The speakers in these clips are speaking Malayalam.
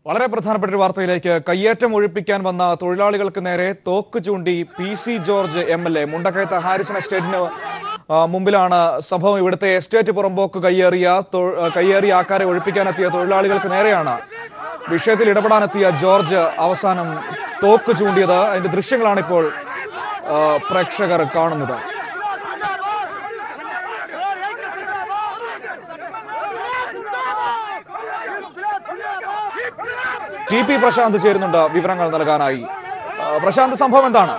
വളരെ പ്രധാനപ്പെട്ട ഒരു വാർത്തയിലേക്ക്. കയ്യേറ്റം ഒഴിപ്പിക്കാൻ വന്ന തൊഴിലാളികൾക്ക് നേരെ തോക്ക് ചൂണ്ടി PC ജോർജ് MLA മുണ്ടക്കയത്ത് ഹാരിസൺ എസ്റ്റേറ്റിന് മുമ്പിലാണ് സംഭവം. ഇവിടുത്തെ എസ്റ്റേറ്റ് പുറമ്പോക്ക് കയ്യേറിയ ആൾക്കാരെ ഒഴിപ്പിക്കാനെത്തിയ തൊഴിലാളികൾക്ക് നേരെയാണ് വിഷയത്തിൽ ഇടപെടാനെത്തിയ ജോർജ് അവസാനം തോക്ക് ചൂണ്ടിയത്. അതിന്റെ ദൃശ്യങ്ങളാണ് ഇപ്പോൾ പ്രേക്ഷകർ കാണുന്നത്. TP പ്രശാന്ത് ചേരുന്നുണ്ട് വിവരങ്ങൾ നൽകാനായി. പ്രശാന്ത്, സംഭവം എന്താണ്?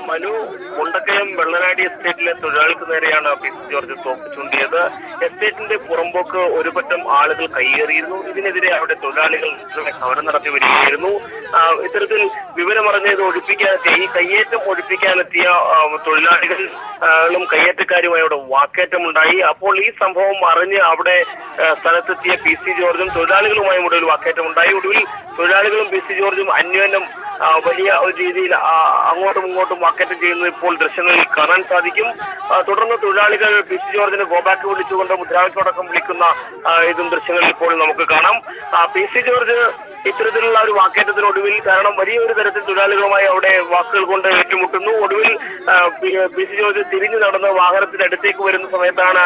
മനു, മുണ്ടക്കയം വെള്ളനാടി എസ്റ്റേറ്റിലെ തൊഴിലാളിക്ക് നേരെയാണ് PC ജോർജ് തോക്ക് ചൂണ്ടിയത്. എസ്റ്റേറ്റിന്റെ പുറമ്പോക്ക് ഒരു പറ്റം ആളുകൾ കയ്യേറിയിരുന്നു. ഇതിനെതിരെ അവിടെ തൊഴിലാളികൾ സമരം നടത്തി വരികയായിരുന്നു. ഇത്തരത്തിൽ വിവരമറിഞ്ഞത് ഒഴിപ്പിക്കാനെത്തിയ ഈ കയ്യേറ്റം ഒഴിപ്പിക്കാനെത്തിയ തൊഴിലാളികളും കയ്യേറ്റക്കാരുമായി അവിടെ വാക്കേറ്റമുണ്ടായി. അപ്പോൾ ഈ സംഭവം അറിഞ്ഞ് അവിടെ സ്ഥലത്തെത്തിയ PC ജോർജും തൊഴിലാളികളുമായും ഒടുവിൽ വാക്കേറ്റമുണ്ടായി. ഒടുവിൽ തൊഴിലാളികളും PC ജോർജും അന്യോന്യം വലിയ ഒരു രീതിയിൽ അങ്ങോട്ടും ഇങ്ങോട്ടും വാക്കേറ്റം ചെയ്യുന്നത് ഇപ്പോൾ ദൃശ്യങ്ങളിൽ കാണാൻ സാധിക്കും. തുടർന്ന് തൊഴിലാളികൾ PC ജോർജിന് ഗോബാക്ക് വിളിച്ചുകൊണ്ട് മുദ്രാവാക്യമടക്കം വിളിക്കുന്ന ഇതും ദൃശ്യങ്ങളിൽ ഇപ്പോൾ നമുക്ക് കാണാം. PC ജോർജ് ഇത്തരത്തിലുള്ള ഒരു വാക്കേറ്റത്തിനൊടുവിൽ, കാരണം വലിയൊരു തരത്തിൽ തൊഴിലാളികളുമായി അവിടെ വാക്കുകൾ കൊണ്ട് ഏറ്റുമുട്ടുന്നു. ഒടുവിൽ PC ജോർജ് തിരിഞ്ഞു നടന്ന് വാഹനത്തിന്റെ അടുത്തേക്ക് വരുന്ന സമയത്താണ്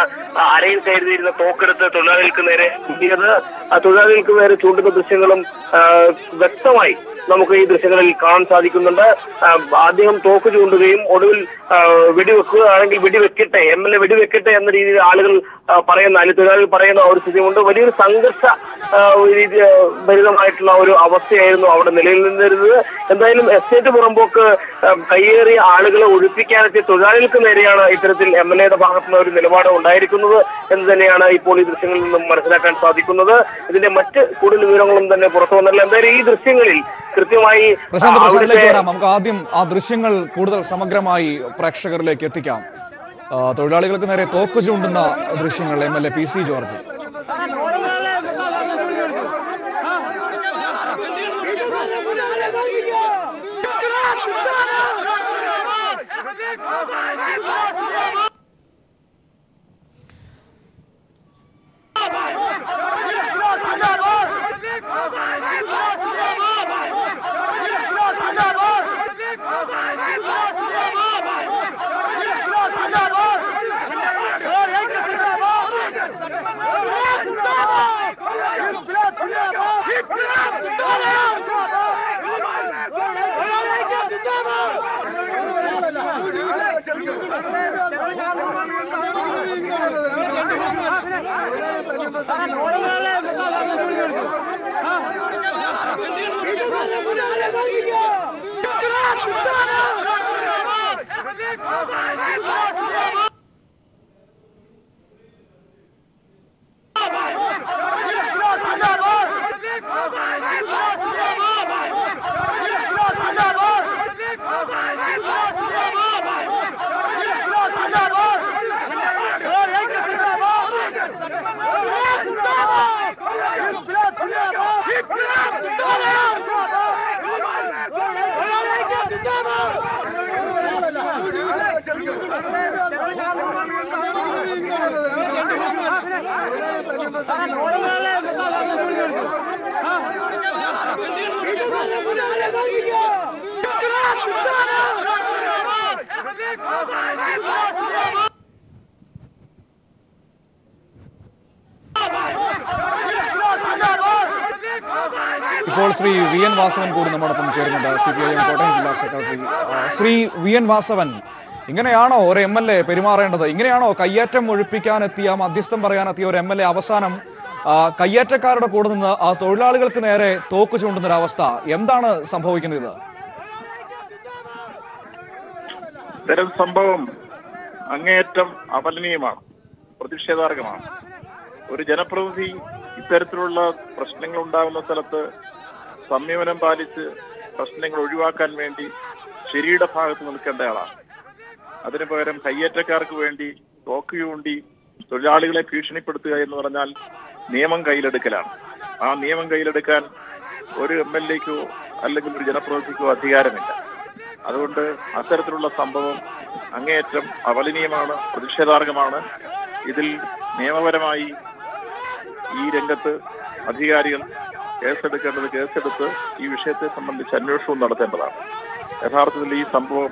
അരയിൽ കരുതിയിരുന്ന തോക്കെടുത്ത് തൊഴിലാളികൾക്ക് നേരെ ചൂണ്ടിയത്. തൊഴിലാളികൾക്ക് നേരെ ചൂണ്ടുന്ന ദൃശ്യങ്ങളും വ്യക്തമായി നമുക്ക് ഈ ദൃശ്യങ്ങളിൽ കാണാൻ സാധിക്കുന്നുണ്ട്. അദ്ദേഹം തോക്ക് ചൂണ്ടുകയും ഒടുവിൽ വെടിവെക്കുകയാണെങ്കിൽ വെടിവെക്കട്ടെ, MLA വെടിവെക്കട്ടെ എന്ന രീതിയിൽ ആളുകൾ പറയുന്ന, അല്ലെങ്കിൽ തൊഴിലാളികൾ പറയുന്ന ഒരു സ്ഥിതിയുണ്ട്. വലിയൊരു സംഘർഷ ഭരിതമായിട്ടുള്ള ഒരു അവസ്ഥയായിരുന്നു അവിടെ നിലയിൽ നിന്നിരുന്നത്. എന്തായാലും എസ്റ്റേറ്റ് പുറമ്പോക്ക് കയ്യേറിയ ആളുകളെ ഒഴിപ്പിക്കാനെത്തിയ തൊഴിലാളികൾക്ക് നേരെയാണ് ഇത്തരത്തിൽ MLAയുടെ ഭാഗത്തുനിന്ന് ഒരു നിലപാട് ഉണ്ടായിരിക്കുന്നത് എന്ന് തന്നെയാണ് ഇപ്പോൾ ഈ ദൃശ്യങ്ങളിൽ നിന്നും മനസ്സിലാക്കാൻ സാധിക്കുന്നത്. ഇതിന്റെ മറ്റ് കൂടുതൽ വിവരങ്ങളും തന്നെ പുറത്തു വന്നില്ല. എന്തായാലും ഈ ദൃശ്യങ്ങളിൽ കൃത്യമായി നമുക്ക് ആദ്യം ആ ദൃശ്യങ്ങൾ കൂടുതൽ സമഗ്രമായി പ്രേക്ഷകരിലേക്ക് എത്തിക്കാം. തൊഴിലാളികൾക്ക് നേരെ തോക്ക് ചൂണ്ടുന്ന ദൃശ്യങ്ങൾ MLA PC ജോർജ്. ഇപ്പോൾ ശ്രീ VN വാസവൻ കൂടി നമ്മോടൊപ്പം ചേരുന്നുണ്ട്, CPIM കോട്ടയം ജില്ലാ സെക്രട്ടറി. ശ്രീ VN വാസവൻ, ഇങ്ങനെയാണോ ഒരു MLA പെരുമാറേണ്ടത്? ഇങ്ങനെയാണോ കയ്യേറ്റം ഒഴിപ്പിക്കാനെത്തിയ, മധ്യസ്ഥം പറയാനെത്തിയ ഒരു MLA അവസാനം കയ്യേറ്റക്കാരുടെ കൂടെ നിന്ന് ആ തൊഴിലാളികൾക്ക് നേരെ തോക്ക് ചൂണ്ടുന്നൊരവസ്ഥ? എന്താണ് സംഭവിക്കുന്നത്? ഇത്തരം സംഭവം അങ്ങേയറ്റം അപലനീയമാണ്, പ്രതിഷേധാർഹമാണ്. ഒരു ജനപ്രതിനിധി ഇത്തരത്തിലുള്ള പ്രശ്നങ്ങൾ ഉണ്ടാകുന്ന സ്ഥലത്ത് സംയമനം പാലിച്ച് പ്രശ്നങ്ങൾ ഒഴിവാക്കാൻ വേണ്ടി ശരിയുടെ ഭാഗത്ത് നിൽക്കേണ്ട ആളാണ്. അതിനു പകരം കയ്യേറ്റക്കാർക്ക് വേണ്ടി തോക്ക് ചൂണ്ടി തൊഴിലാളികളെ ഭീഷണിപ്പെടുത്തുക എന്ന് പറഞ്ഞാൽ നിയമം കയ്യിലെടുക്കലാണ്. ആ നിയമം കയ്യിലെടുക്കാൻ ഒരു MLAക്കോ അല്ലെങ്കിൽ ഒരു ജനപ്രതിനിധിക്കോ അധികാരമില്ല. അതുകൊണ്ട് അത്തരത്തിലുള്ള സംഭവം അങ്ങേയറ്റം അപലനീയമാണ്, പ്രതിഷേധാർഹമാണ്. ഇതിൽ നിയമപരമായി ഈ രംഗത്ത് അധികാരികൾ കേസെടുക്കേണ്ടത് കേസെടുത്ത് ഈ വിഷയത്തെ സംബന്ധിച്ച് അന്വേഷണവും നടത്തേണ്ടതാണ്. യഥാർത്ഥത്തിൽ ഈ സംഭവം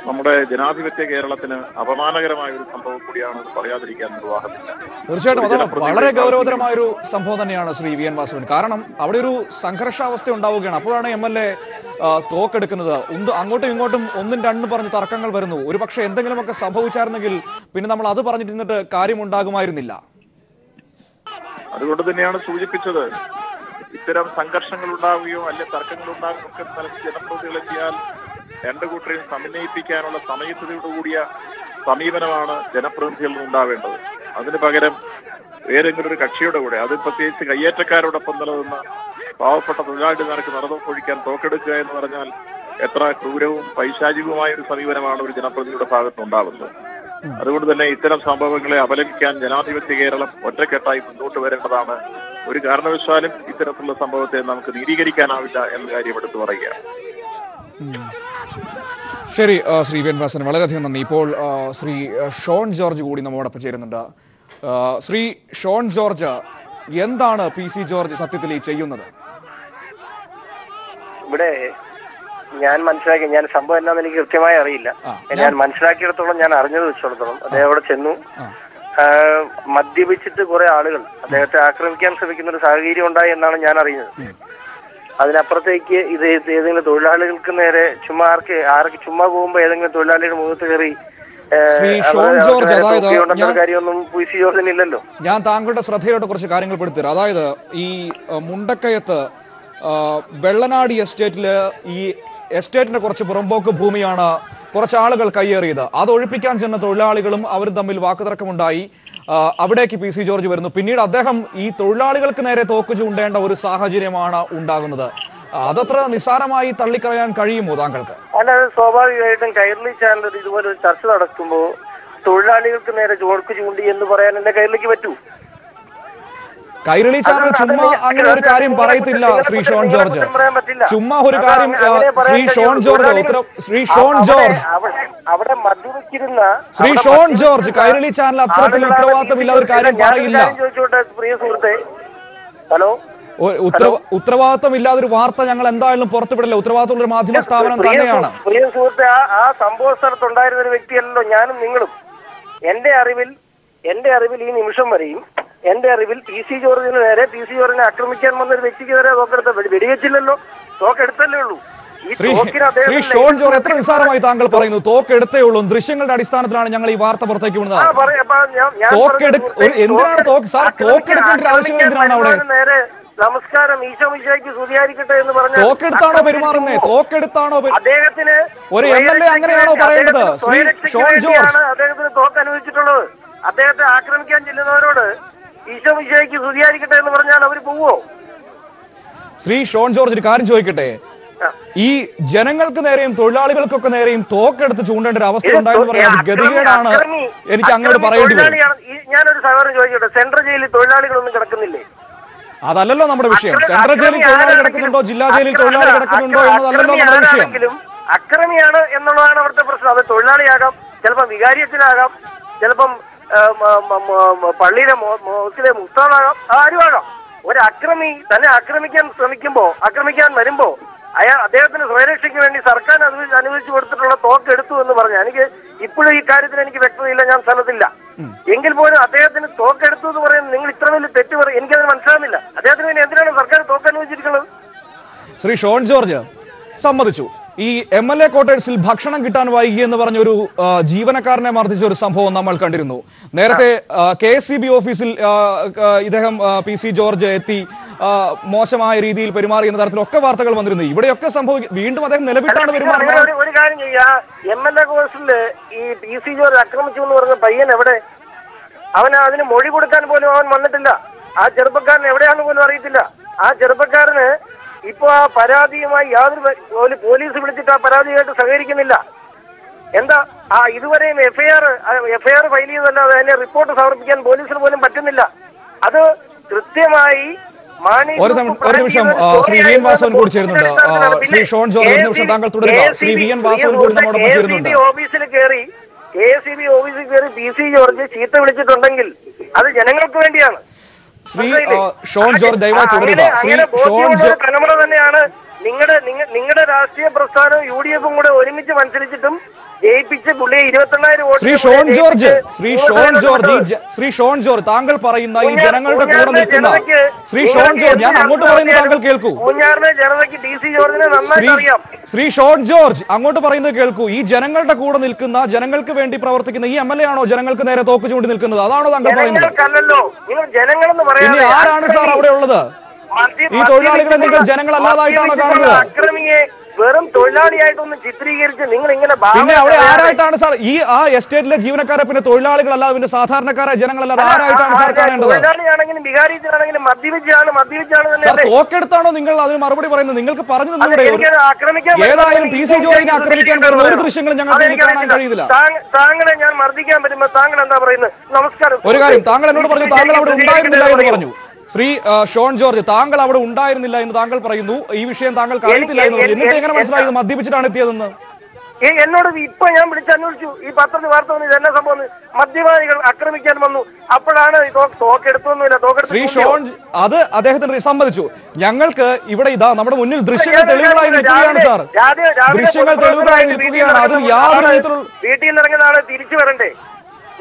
നമ്മുടെ ജനാധിപത്യ കേരളത്തിന് അപമാനകരമായ ഒരു സംഭവം കൂടിയാണ്, പറയാതിരിക്കാൻ നിർവാഹമില്ല. തീർച്ചയായിട്ടും അത് വളരെ ഗൗരവതരമായ ഒരു സംഭവം തന്നെയാണ് ശ്രീ വി എൻ വാസവൻ. കാരണം അവിടെ ഒരു സംഘർഷാവസ്ഥ ഉണ്ടാവുകയാണ്. അപ്പോഴാണ് MLA തോക്കെടുക്കുന്നത്. അങ്ങോട്ടും ഇങ്ങോട്ടും ഒന്നും രണ്ടും പറഞ്ഞ് തർക്കങ്ങൾ വരുന്നു. ഒരു പക്ഷെ എന്തെങ്കിലുമൊക്കെ സംഭവിച്ചായിരുന്നെങ്കിൽ പിന്നെ നമ്മൾ അത് പറഞ്ഞിരുന്നിട്ട് കാര്യമുണ്ടാകുമായിരുന്നില്ല. അതുകൊണ്ട് തന്നെയാണ് സൂചിപ്പിച്ചത്, ഇത്തരം സംഘർഷങ്ങൾ ഉണ്ടാവുകയോ അല്ലെങ്കിൽ തർക്കങ്ങൾ ഉണ്ടാകുകയോ ഒക്കെ ജനപ്രതിനിധികളെത്തിയാൽ രണ്ടു കൂട്ടരെയും സമന്വയിപ്പിക്കാനുള്ള സമയത്തോടുകൂടിയ സമീപനമാണ് ജനപ്രതിനിധികളിൽ ഉണ്ടാവേണ്ടത്. അതിന് പകരം ഏതെങ്കിലും ഒരു കക്ഷിയുടെ കൂടെ, അത് പ്രത്യേകിച്ച് കയ്യേറ്റക്കാരോടൊപ്പം നിലനിന്ന് പാവപ്പെട്ട തൊഴിലാളിമാർക്ക് നടന്നൊഴിക്കാൻ തോക്കെടുക്കുക എന്ന് പറഞ്ഞാൽ എത്ര ക്രൂരവും പൈശാചികവുമായ ഒരു സമീപനമാണ് ഒരു ജനപ്രതിനിധിയുടെ ഭാഗത്തുനിന്നുണ്ടാവുന്നത്. അതുകൊണ്ട് തന്നെ ഇത്തരം സംഭവങ്ങളെ അപലപിക്കാൻ ജനാധിപത്യ കേരളം ഒറ്റക്കെട്ടായി മുന്നോട്ട് വരേണ്ടതാണ്. ഒരു കാരണവശാലും ഇത്തരത്തിലുള്ള സംഭവത്തെ നമുക്ക് നീതീകരിക്കാനാവില്ല എന്ന കാര്യം എടുത്തു പറയുകയാണ്. ശരി, ശ്രീ വി എൻ വാസൻ, വളരെയധികം നന്ദി. ഇപ്പോൾ ശ്രീ ഷോൺ ജോർജ് കൂടി നമ്മോടൊപ്പം ചേരുന്നുണ്ട്. ശ്രീ ഷോൺ ജോർജ്, എന്താണ് PC ജോർജ് സത്യത്തിൽ ഈ ചെയ്യുന്നത്? ഇവിടെ ഞാൻ സംഭവം എന്താണെന്ന് എനിക്ക് കൃത്യമായി അറിയില്ല. ഞാൻ മനസ്സിലാക്കിയിടത്തോളം, ഞാൻ അറിഞ്ഞത് വെച്ചിടത്തോളം, അദ്ദേഹം അവിടെ ചെന്നു, മദ്യപിച്ചിട്ട് കുറെ ആളുകൾ അദ്ദേഹത്തെ ആക്രമിക്കാൻ ശ്രമിക്കുന്ന ഒരു സാഹചര്യം ഉണ്ടായി എന്നാണ് ഞാൻ അറിയുന്നത്. അതിനപ്പുറത്തേക്ക് ഇത് ഏതെങ്കിലും തൊഴിലാളികൾക്ക് നേരെ ചുമ്മാ പോകുമ്പോ ഏതെങ്കിലും തൊഴിലാളിയുടെ മുഖത്ത് കയറി കാര്യമൊന്നും PC ജോർജിന് ഇല്ലല്ലോ. ഞാൻ താങ്കളുടെ ശ്രദ്ധയിലോട്ട് കുറച്ച് കാര്യങ്ങൾ പെടുത്തരാം. അതായത് ഈ മുണ്ടക്കയത്ത് വെള്ളനാടി എസ്റ്റേറ്റില് ഈ എസ്റ്റേറ്റിന്റെ കുറച്ച് പുറമ്പോക്ക് ഭൂമിയാണ് കുറച്ച് ആളുകൾ കയ്യേറിയത്. അത് ഒഴിപ്പിക്കാൻ ചെന്ന തൊഴിലാളികളും അവരും തമ്മിൽ വാക്കുതർക്കമുണ്ടായി. അവിടേക്ക് PC ജോർജ് വരുന്നു. പിന്നീട് അദ്ദേഹം ഈ തൊഴിലാളികൾക്ക് നേരെ തോക്ക് ചൂണ്ടേണ്ട ഒരു സാഹചര്യമാണ് ഉണ്ടാകുന്നത്. അതത്ര നിസ്സാരമായി തള്ളിക്കളയാൻ കഴിയുമോ താങ്കൾക്ക്? അല്ലാതെ സ്വാഭാവികമായിട്ടും കൈരളി ചാനൽ ഇതുപോലെ ഒരു ചർച്ച നടക്കുമ്പോൾ തൊഴിലാളികൾക്ക് നേരെ തോക്ക് ചൂണ്ടി എന്ന് പറയാൻ എന്റെ കൈരളിക്ക് പറ്റൂ? കൈരളി ചാനൽ ചുമ്മാ അങ്ങനെ ഒരു കാര്യം പറയത്തില്ല ശ്രീ ഷോൺ ജോർജ്. ചുമ്മാ ഒരു കാര്യം ശ്രീ ഷോൺ ജോർജ് അവിടെ മദ്യപിച്ചിരുന്ന ശ്രീ ഷോൺ ജോർജ് കൈരളി ചാനൽ അത്തരത്തിൽ ഉത്തരവാദിത്തമില്ലാത്ത ഒരു കാര്യം പറയില്ല. പ്രിയ സുഹൃത്തെ, ഹലോ, ഉത്തരവാദിത്തമില്ലാതൊരു വാർത്ത ഞങ്ങൾ എന്തായാലും പുറത്തുവിടില്ല. ഉത്തരവാദിത്തമുള്ള ഒരു മാധ്യമ സ്ഥാപനം തന്നെയാണ്. പ്രിയ സുഹൃത്തെ, ആ സംഭവ സ്ഥലത്തുണ്ടായിരുന്ന ഒരു വ്യക്തിയല്ലോ ഞാനും നിങ്ങളും. എന്റെ അറിവിൽ ഈ നിമിഷം വരെയും എന്റെ അറിവിൽ PC ജോർജിന് നേരെ PC ജോർജിനെ ആക്രമിക്കാൻ വന്ന ഒരു വ്യക്തിക്ക് നേരെ തോക്കെടുത്ത വെടിവെച്ചില്ലല്ലോ, തോക്കെടുത്തല്ലേ ഉള്ളൂ. ശ്രീ ഷോൺ ജോർജ്, എത്ര നിസ്സാരമായി താങ്കൾ പറയുന്നു? തോക്കെടുത്തേ ഉള്ളൂ. ദൃശ്യങ്ങളുടെ അടിസ്ഥാനത്തിലാണ് ഞങ്ങൾ ഈ വാർത്ത പുറത്തേക്ക് വിടുന്നത്. എന്തിനാണ് തോക്കെടുക്കേണ്ട ആവശ്യം? എന്തിനാണ് അവിടെ? നമസ്കാരം, ഈശോ മിശിഹായ്ക്ക് സ്തുതിയായിരിക്കട്ടെ എന്ന് പറഞ്ഞു തോക്കെടുത്താണോ പെരുമാറുന്നത്? തോക്കെടുത്താണോ? അദ്ദേഹത്തിന് ഒരു MLA അങ്ങനെയാണോ പറയേണ്ടത്? ശ്രീ ഷോൺ ജോർജ്, അദ്ദേഹത്തിന് തോക്ക് അനുവദിച്ചിട്ടുള്ളത്. അദ്ദേഹത്തെ ആക്രമിക്കാൻ ചെല്ലുന്നവരോട് ഈശോ മിശിഹായ്ക്ക് സ്തുതിയായിരിക്കട്ടെ എന്ന് പറഞ്ഞാൽ അവർ പോവോ? ശ്രീ ഷോൺ ജോർജ്, ഒരു കാര്യം ചോദിക്കട്ടെ. ഈ ജനങ്ങൾക്ക് നേരെയും തൊഴിലാളികൾക്കൊക്കെ നേരെയും തോക്കെടുത്ത് ചൂണ്ടേണ്ട ഒരു അവസ്ഥ ഉണ്ടായെന്ന് പറയുന്നത് ഗതികേടാണ്. എനിക്ക് അങ്ങോട്ട് പറയേണ്ടി വരും. ഞാനൊരു സഹോദരൻ ചോദിക്കട്ടെ, സെൻട്രൽ ജയിലിൽ തൊഴിലാളികളൊന്നും കിടക്കുന്നില്ലേ? അതല്ലല്ലോ നമ്മുടെ വിഷയം. സെൻട്രൽ ജയിലിൽ തൊഴിലാളി കിടക്കുന്നുണ്ടോ, ജില്ലാ ജയിലിൽ തൊഴിലാളി കിടക്കുന്നുണ്ടോ എന്നതല്ലല്ലോ നമ്മുടെ വിഷയം. അക്രമിയാണ് എന്നുള്ളതാണ് അവിടുത്തെ പ്രശ്നം. അത് തൊഴിലാളിയാകാം, ചിലപ്പം വികാരിയത്തിലാകാം, ചിലപ്പം പള്ളിയിലെ മോസിലെ മുസ്താദാകാം, ആരുമാകാം. ഒരു അക്രമി തന്നെ ആക്രമിക്കാൻ വരുമ്പോ അദ്ദേഹത്തിന് സ്വയരക്ഷയ്ക്ക് വേണ്ടി സർക്കാർ അനുവദിച്ചു കൊടുത്തിട്ടുള്ള തോക്ക് എടുത്തു എന്ന് പറഞ്ഞാൽ എനിക്ക് ഇപ്പോഴും ഈ കാര്യത്തിൽ എനിക്ക് വ്യക്തതയില്ല, ഞാൻ സ്ഥലത്തില്ല. എങ്കിൽ പോലും അദ്ദേഹത്തിന് തോക്കെടുത്തു എന്ന് പറയുന്നത് നിങ്ങൾ ഇത്ര വലിയ തെറ്റ് പറയും, എനിക്കത് മനസ്സിലാകുന്നില്ല. അദ്ദേഹത്തിന് വേണ്ടി എന്തിനാണ് സർക്കാർ തോക്ക് അനുവദിച്ചിരിക്കുന്നത്? ശ്രീ ഷോൺ ജോർജ് സമ്മതിച്ചു, ഈ MLA ക്വാർട്ടേഴ്സിൽ ഭക്ഷണം കിട്ടാൻ വൈകി എന്ന് പറഞ്ഞൊരു ജീവനക്കാരനെ മർദ്ദിച്ച ഒരു സംഭവം നമ്മൾ കണ്ടിരുന്നു. നേരത്തെ KSCB ഓഫീസിൽ ഇദ്ദേഹം PC ജോർജ് എത്തി മോശമായ രീതിയിൽ പെരുമാറി എന്ന തരത്തിലൊക്കെ വാർത്തകൾ വന്നിരുന്നു. ഇവിടെയൊക്കെ വീണ്ടും അദ്ദേഹം നിലവിട്ടാണ് പെരുമാറുന്നത്. ഒരു കാര്യം ചെയ്യാ, MLA ക്വാർട്ടേഴ്സിൽ ഈ PC ജോർജ് ആക്രമിച്ചു എന്ന് പറഞ്ഞ പയ്യൻ എവിടെ? അതിന് മൊഴി കൊടുക്കാൻ പോലും അവൻ വന്നിട്ടില്ല. ആ ചെറുപ്പക്കാരൻ എവിടെയാണെന്ന് പോലും അറിയത്തില്ല. ആ ചെറുപ്പക്കാരന് ഇപ്പൊ ആ പരാതിയുമായി യാതൊരു പോലീസ് വിളിച്ചിട്ട് ആ പരാതിയായിട്ട് സഹകരിക്കുന്നില്ല. എന്താ ഇതുവരെയും എഫ്ഐആർ ഫയൽ ചെയ്തല്ലാതെ അതിനെ റിപ്പോർട്ട് സമർപ്പിക്കാൻ പോലീസിന് പോലും പറ്റുന്നില്ല. അത് കൃത്യമായി ഒരു നിമിഷം ശ്രീ വി എൻ വാസവൻ കൂടി ചേരുന്നുണ്ട്. ശ്രീ ഷോൺ ജോർജ്, ഒരു നിമിഷം താങ്കൾ തുടരുക. ശ്രീ വി എൻ വാസവൻ കൂടി നമ്മോടൊപ്പം ചേരുന്നുണ്ട്. KSCB ഓഫീസിൽ കയറി PC ജോർജ് ചീത്ത വിളിച്ചിട്ടുണ്ടെങ്കിൽ അത് ജനങ്ങൾക്ക് വേണ്ടിയാണ്. ശ്രീ ഷോൺ ജോർജ് ദയവായി തുടരുക. ശ്രീ ഷോൺ ജോർജ് തലമുറ തന്നെയാണ് നിങ്ങളുടെ രാഷ്ട്രീയ പ്രസ്ഥാനവും UDF കൂടെ ഒരുമിച്ച് മത്സരിച്ചിട്ടും ജയിപ്പിച്ച് പുള്ളിയെ 28,000 വോട്ട്. ശ്രീ ഷോൺ ജോർജ് താങ്കൾ പറയുന്ന ഈ ജനങ്ങളുടെ കൂടെ നിൽക്കുന്ന ശ്രീ ഷോൺ ജോർജ്, ഞാൻ അങ്ങോട്ട് പറയുന്നത് താങ്കൾ കേൾക്കൂ. ജനതയ്ക്ക് DC ജോർജിനെ നന്നായിട്ട് അറിയാം. ശ്രീ ഷോൺ ജോർജ് അങ്ങോട്ട് പറയുന്നത് കേൾക്കൂ. ഈ ജനങ്ങളുടെ കൂടെ നിൽക്കുന്ന, ജനങ്ങൾക്ക് വേണ്ടി പ്രവർത്തിക്കുന്ന ഈ MLA ആണോ ജനങ്ങൾക്ക് നേരെ തോക്ക് ചൂണ്ടി നിൽക്കുന്നത്? അതാണോ താങ്കൾ പറയുന്നത്? ജനങ്ങൾക്കല്ലല്ലോ, നിങ്ങൾ ജനങ്ങളെന്ന് പിന്നെ ആരാണ് സാർ അവിടെ ഉള്ളത്? ഈ തൊഴിലാളികളെ നിങ്ങൾ ജനങ്ങളല്ലാതായിട്ടാണോ കാണുന്നത്? അക്രമിയെ വെറും തൊഴിലാളിയായിട്ടൊന്ന് ചിത്രീകരിച്ച് നിങ്ങൾ ഇങ്ങനെ പിന്നെ അവിടെ ആരായിട്ടാണ് സാർ ഈ എസ്റ്റേറ്റിലെ ജീവനക്കാരെ പിന്നെ തൊഴിലാളികളല്ലാതെ പിന്നെ സാധാരണക്കാരായ ജനങ്ങളല്ലാതെ ആരായിട്ടാണ് സാർ കാണേണ്ടത്? തൊഴിലാളിയാണെങ്കിലും ബിഹാരിയാണെങ്കിലും മദ്യപിച്ചാണ് സാർ തോക്കെടുത്താണോ നിങ്ങൾ അതിന് മറുപടി പറയുന്നത്? നിങ്ങൾക്ക് പറഞ്ഞു തന്നൂടെ? ഏതായാലും PC ജോർജിനെ ആക്രമിക്കാൻ വരുന്ന ഒരു ദൃശ്യങ്ങളും ഞങ്ങൾക്ക് കാണാൻ കഴിയില്ല. താങ്കളെ ഞാൻ മർദ്ദിക്കാൻ പറ്റുമ്പോ താങ്കൾ എന്താ പറയുന്നത്? നമസ്കാരം. ഒരു കാര്യം താങ്കൾ എന്നോട് പറഞ്ഞു, താങ്കൾ അവിടെ ഉണ്ടായിരുന്നില്ല എന്ന് പറഞ്ഞു. ശ്രീ ഷോൺ ജോർജ്, താങ്കൾ അവിടെ ഉണ്ടായിരുന്നില്ല എന്ന് താങ്കൾ പറയുന്നു. ഈ വിഷയം താങ്കൾക്ക് അറിയത്തില്ല എന്ന് പറഞ്ഞു. എന്നിട്ട് എങ്ങനെ മനസ്സിലായത് മദ്യപിച്ചിട്ടാണ് എത്തിയതെന്ന്? എന്നോട് ഇപ്പൊ ഞാൻ വിളിച്ചന്വേഷിച്ചു. ഈ പത്രത്തിൽ വാർത്ത വന്നു, ഇതെല്ലാം സംഭവം മദ്യപാനികൾ ആക്രമിക്കാൻ വന്നു. അപ്പോഴാണ് തോക്കെടുത്തൊന്നുമില്ല. ശ്രീ ഷോൺ അത് അദ്ദേഹത്തിന് സമ്മതിച്ചു. ഞങ്ങൾക്ക് ഇവിടെ ഇതാ നമ്മുടെ മുന്നിൽ ദൃശ്യങ്ങൾ തെളിവുകളായി നിൽക്കുകയാണ് സാർ. ദൃശ്യങ്ങൾ തെളിവുകളായി നിൽക്കുകയാണ്. അതിൽ യാതൊരു വിധത്തിലുള്ള വീട്ടിൽ നിന്ന് ഇറങ്ങുന്ന ആള് തിരിച്ചു വരണ്ടേ?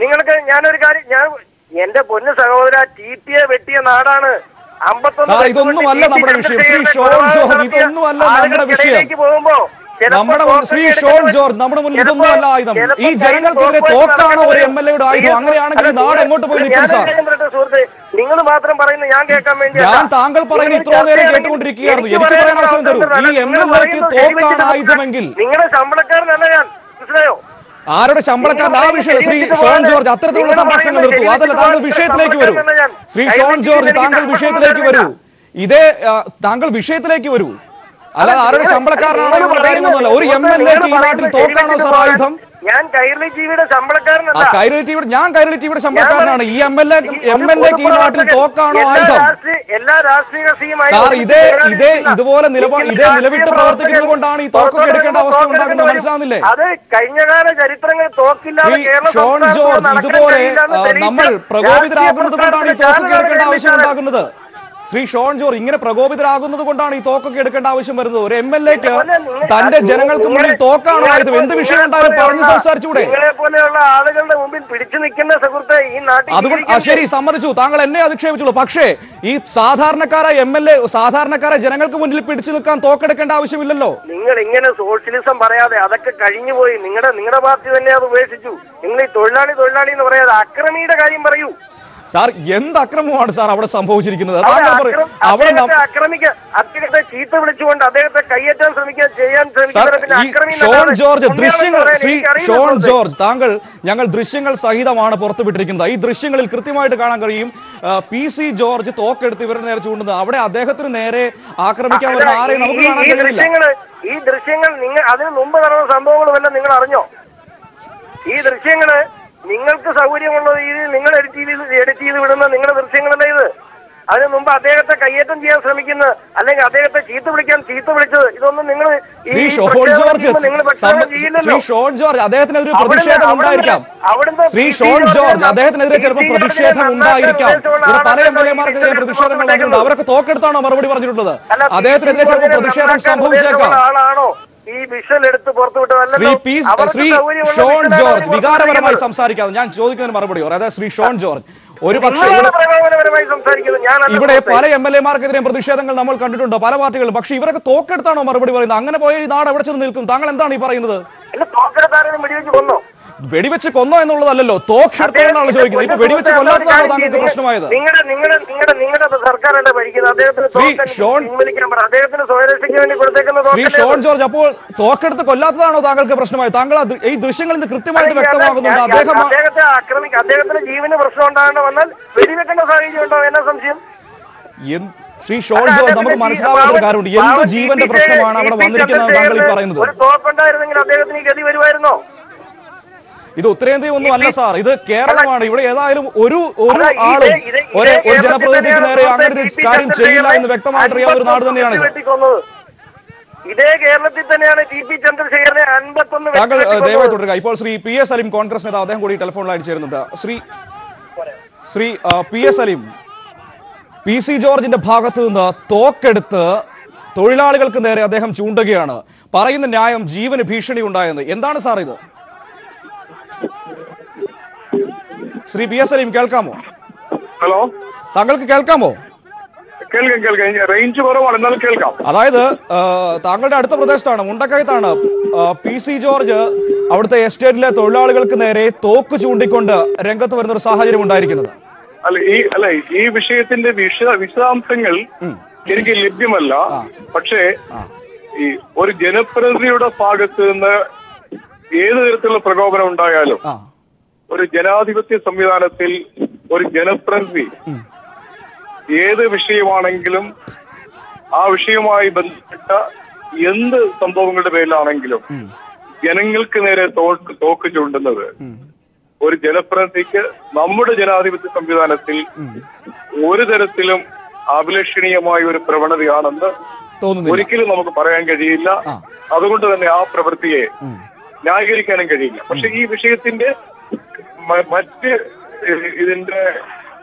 നിങ്ങൾക്ക് ഞാനൊരു കാര്യം, എന്റെ പൊന്നു സഹോദര, TPയെ വെട്ടിയ നാടാണ്. ഇതൊന്നുമല്ല നമ്മുടെ വിഷയം. ശ്രീ ഷോൺ ജോർജ്, ഇതൊന്നുമല്ല നമ്മുടെ വിഷയം. ശ്രീ ഷോൺ ജോർജ്, നമ്മുടെ മുന്നിൽ ഇതൊന്നുമല്ല ആയുധം. ഈ ജനങ്ങൾക്കെതിരെ തോക്കാണോ ഒരു MLAയുടെ ആയുധം? അങ്ങനെയാണെങ്കിൽ ഈ നാട് എങ്ങോട്ട് പോയി നിൽക്കും സാർ? നിങ്ങൾ മാത്രം പറയുന്നത് ഞാൻ കേൾക്കാൻ വേണ്ടി. ഞാൻ താങ്കൾ പറയുന്നത് ഇത്രോ നേരം കേട്ടുകൊണ്ടിരിക്കുകയായിരുന്നു. എനിക്ക് പറയാൻ അവസരം തരൂ. ഈ MLAക്ക് തോക്കാണ് ആയുധമെങ്കിൽ നിങ്ങളുടെ ശമ്പളക്കാരനല്ല ഞാൻ, മനസ്സിലായോ? ആരുടെ ശമ്പളക്കാരൻ? ആ വിഷയം ശ്രീ ഷോൺ ജോർജ് അത്തരത്തിലുള്ള സംഭാഷണങ്ങൾ നിർത്തൂ. അതല്ല, താങ്കൾ വിഷയത്തിലേക്ക് വരൂ. ശ്രീ ഷോൺ ജോർജ്, താങ്കൾ വിഷയത്തിലേക്ക് വരൂ. താങ്കൾ വിഷയത്തിലേക്ക് വരൂ. അല്ലാതെ ആരുടെ ശമ്പളക്കാരനാണോ കാര്യമൊന്നുമല്ല. ഒരു MLAക്ക് ഈ നാട്ടിൽ തോക്കാണോ സാർ ആയുധം? ഞാൻ കൈരളി ടിവിയുടെ ശമ്പളക്കാരനല്ല. ഞാൻ കൈരളി ടിവിയുടെ ശമ്പളക്കാരനാണ്. ഈ MLAക്ക് ഈ നാട്ടിൽ തോക്കാണോ ആയുധം? എല്ലാ രാഷ്ട്രീയ സാർ ഇതുപോലെ നിലവിട്ട് പ്രവർത്തിക്കുന്നത് കൊണ്ടാണ് ഈ തോക്കൊക്കെ എടുക്കേണ്ട അവസ്ഥ ഉണ്ടാകുന്നത്. മനസ്സിലാവുന്നില്ലേ? അത് കഴിഞ്ഞകാല ചരിത്രങ്ങൾ തോക്കില്ലാതെ ഷോൺ ജോർജ്, ഇതുപോലെ നമ്മൾ പ്രകോപിതരാകുന്നത് കൊണ്ടാണ് ഈ തോക്കൊക്കെ എടുക്കേണ്ട ആവശ്യം ഉണ്ടാകുന്നത്. ശ്രീ ഷോൺ ജോർജ്, ഇങ്ങനെ പ്രകോപിതരാകുന്നത് കൊണ്ടാണ് ഈ തോക്കൊക്കെ എടുക്കേണ്ട ആവശ്യം വരുന്നത്. ഒരു MLAക്ക് തന്റെ ജനങ്ങൾക്ക് മുന്നിൽ തോക്കാണോ ആയുധം? എന്ത് വിഷയം ഉണ്ടായാലും പറഞ്ഞു സംസാരിച്ചൂടെ? പോലെയുള്ള ആളുകളുടെ മുമ്പിൽ പിടിച്ചു നിൽക്കുന്ന സുഹൃത്തെ ഈ നാട്ടിൽ. അതുകൊണ്ട് ശരി, സമ്മതിച്ചു, താങ്കൾ എന്നെ അധിക്ഷേപിച്ചുള്ളൂ. പക്ഷേ ഈ സാധാരണക്കാരായ MLA, സാധാരണക്കാരായ ജനങ്ങൾക്ക് മുന്നിൽ പിടിച്ചു നിൽക്കാൻ തോക്കെടുക്കേണ്ട ആവശ്യമില്ലല്ലോ. നിങ്ങൾ ഇങ്ങനെ സോഷ്യലിസം പറയാതെ അതൊക്കെ കഴിഞ്ഞുപോയി. നിങ്ങളുടെ പാർട്ടി തന്നെ അത് ഉപേക്ഷിച്ചു. നിങ്ങൾ ഈ തൊഴിലാളി എന്ന് പറയാതെ അക്രമിയുടെ കാര്യം പറയൂ സാർ. എന്ത് അക്രമമാണ് സാർ അവിടെ സംഭവിച്ചിരിക്കുന്നത്? അദ്ദേഹത്തെ ചീത്ത വിളിച്ചുകൊണ്ട് അദ്ദേഹത്തെ കയ്യേറ്റാൻ ഷോൺ ജോർജ് ദൃശ്യങ്ങൾ, ശ്രീ ഷോൺ ജോർജ്, ഞങ്ങൾ ദൃശ്യങ്ങൾ സഹിതമാണ് പുറത്തുവിട്ടിരിക്കുന്നത്. ഈ ദൃശ്യങ്ങളിൽ കൃത്യമായിട്ട് കാണാൻ കഴിയും PC ജോർജ് തോക്കെടുത്ത് ഇവരുടെ നേരെ ചൂണ്ടുന്നത്. അവിടെ അദ്ദേഹത്തിന് നേരെ ആക്രമിക്കാൻ വരുന്ന ആരെയും നമുക്ക് കാണാൻ കഴിയില്ല. ഈ ദൃശ്യങ്ങൾ നിങ്ങൾ അതിന് മുമ്പ് നടന്ന സംഭവങ്ങളുമെല്ലാം നിങ്ങൾ അറിഞ്ഞോ? ഈ ദൃശ്യങ്ങള് നിങ്ങൾക്ക് സൗകര്യമുള്ള രീതിയിൽ നിങ്ങൾ എഡിറ്റ് ചെയ്ത് വിടുന്ന നിങ്ങളുടെ ദൃശ്യങ്ങളല്ലേ ഇത്? അതിനു മുമ്പ് അദ്ദേഹത്തെ കയ്യേറ്റം ചെയ്യാൻ ശ്രമിക്കുന്ന, അല്ലെങ്കിൽ അദ്ദേഹത്തെ ചീത്ത വിളിച്ചത്, ഇതൊന്നും നിങ്ങൾ ശ്രീ ഷോൺ ജോർജ് അദ്ദേഹത്തിനെതിരെ പ്രതിഷേധം ഉണ്ടായിരിക്കാം. ശ്രീ ഷോൺ ജോർജ് അദ്ദേഹത്തിനെതിരെ ചിലപ്പോൾ പ്രതിഷേധം ഉണ്ടായിരിക്കാം. ഇവിടെ പല MLAമാർക്കെതിരെ പ്രതിഷേധങ്ങൾ വന്നിട്ടുണ്ട്. അവരൊക്കെ തോക്കെടുത്താണോ മറുപടി പറഞ്ഞിട്ടുള്ളത്? അദ്ദേഹത്തിനെതിരെ ചിലപ്പോൾ പ്രതിഷേധം സംഭവിച്ചേക്കാം. ഈ വിഷ്വൽ എടുത്ത് പുറത്തുവിട്ടതല്ല. ശ്രീ ഷോൺ ജോർജ് വികാരപരമായി സംസാരിക്കാതെ ഞാൻ ചോദിക്കുന്നതിന് മറുപടി പറയും. അതായത് ശ്രീ ഷോൺ ജോർജ്, ഒരു പക്ഷേ ഇവിടെ പല MLAമാർക്കെതിരെ പ്രതിഷേധങ്ങൾ നമ്മൾ കണ്ടിട്ടുണ്ട്, പല പാർട്ടികളും. പക്ഷേ ഇവരൊക്കെ തോക്കെടുത്താണോ മറുപടി പറയുന്നത്? അങ്ങനെ പോയ ഈ നാട് എവിടെ ചെന്ന് നിൽക്കും? താങ്കൾ എന്താണ് ഈ പറയുന്നത്? വെടിവെച്ച് കൊന്നോ എന്നുള്ളതല്ലോ, തോക്കെടുത്തോന്നാണ് ചോദിക്കുന്നത്. ഇപ്പൊ വെടിവെച്ച് കൊല്ലാത്തതാണോ താങ്കൾക്ക് പ്രശ്നമായത്? ശ്രീ ഷോൺ ജോർജ്, അപ്പോൾ തോക്കെടുത്ത് കൊല്ലാത്തതാണോ താങ്കൾക്ക് പ്രശ്നമായത്? താങ്കൾ ഈ ദൃശ്യങ്ങളിൽ നിന്ന് കൃത്യമായിട്ട് വ്യക്തമാകുന്നുണ്ട് അദ്ദേഹത്തിന്റെ ജീവന് പ്രശ്നം ഉണ്ടാകേണ്ട വന്നാൽ വെടിവെക്കേണ്ട സാഹചര്യം ഉണ്ടോ എന്ന സംശയം. ശ്രീ ഷോൺ ജോർജ്, നമുക്ക് മനസ്സിലാവാത്ത ഒരു കാര്യമുണ്ട്. എന്ത് ജീവന്റെ പ്രശ്നമാണ് അവിടെ വന്നിരിക്കുന്നത് താങ്കൾ ഈ പറയുന്നത്? ഒരു തോക്കുണ്ടായിരുന്നെങ്കിൽ അദ്ദേഹത്തിന് ഈ ഗതി വരുമായിരുന്നോ? ഇത് ഉത്തരേന്ത്യ ഒന്നും അല്ല സാർ, ഇത് കേരളമാണ്. ഇവിടെ ഏതായാലും ഒരു ആളും ഒരു ജനപ്രതിനിധിക്ക് നേരെ അങ്ങനെ ഒരു കാര്യം ചെയ്യില്ല എന്ന് വ്യക്തമായിട്ട് അറിയാവുന്ന ഒരു നാട് തന്നെയാണ്. ഇതേ കേരളത്തിൽ തന്നെയാണ് TP ചന്ദ്രശേഖരനെ 51. താങ്കൾ ദയവായി തുടരുക. ഇപ്പോൾ ശ്രീ PS സലീം, കോൺഗ്രസ് നേതാവ്, അദ്ദേഹം കൂടി ടെലിഫോണിലായി ചേരുന്നുണ്ട്. ശ്രീ PS സലീം, PC ജോർജിന്റെ ഭാഗത്ത് നിന്ന് തോക്കെടുത്ത് തൊഴിലാളികൾക്ക് നേരെ അദ്ദേഹം ചൂണ്ടുകയാണ്. പറയുന്ന ന്യായം ജീവന് ഭീഷണി ഉണ്ടായെന്ന്. എന്താണ് സാർ ഇത്? ശ്രീ PS സലീം, കേൾക്കാമോ? ഹലോ, താങ്കൾക്ക് കേൾക്കാമോ? കേൾക്കാം. റേഞ്ച് കുറവാണ്, എന്നാലും കേൾക്കാം. അതായത് താങ്കളുടെ അടുത്ത പ്രദേശത്താണ്, മുണ്ടക്കയത്താണ് PC ജോർജ് അവിടുത്തെ എസ്റ്റേറ്റിലെ തൊഴിലാളികൾക്ക് നേരെ തോക്ക് ചൂണ്ടിക്കൊണ്ട് രംഗത്ത് വരുന്ന ഒരു സാഹചര്യം ഉണ്ടായിരിക്കുന്നത്. ഈ വിഷയത്തിന്റെ വിശദാംശങ്ങൾ എനിക്ക് ലഭ്യമല്ല. പക്ഷേ ഈ ഒരു ജനപ്രതിനിധിയുടെ ഭാഗത്ത് നിന്ന് ഏത് തരത്തിലുള്ള പ്രകോപനം ഉണ്ടായാലും ഒരു ജനാധിപത്യ സംവിധാനത്തിൽ ഒരു ജനപ്രതിനിധി ഏത് വിഷയമാണെങ്കിലും ആ വിഷയവുമായി ബന്ധപ്പെട്ട എന്ത് സംഭവങ്ങളുടെ പേരിലാണെങ്കിലും ജനങ്ങൾക്ക് നേരെ തോക്ക് ചൂണ്ടുന്നത് ഒരു ജനപ്രതിനിധിക്ക് നമ്മുടെ ജനാധിപത്യ സംവിധാനത്തിൽ ഒരു തരത്തിലും അഭിലഷണീയമായ ഒരു പ്രവണതയാണെന്ന് ഒരിക്കലും നമുക്ക് പറയാൻ കഴിയില്ല. അതുകൊണ്ട് തന്നെ ആ പ്രവൃത്തിയെ ന്യായീകരിക്കാനും കഴിയില്ല. പക്ഷെ ഈ വിഷയത്തിന്റെ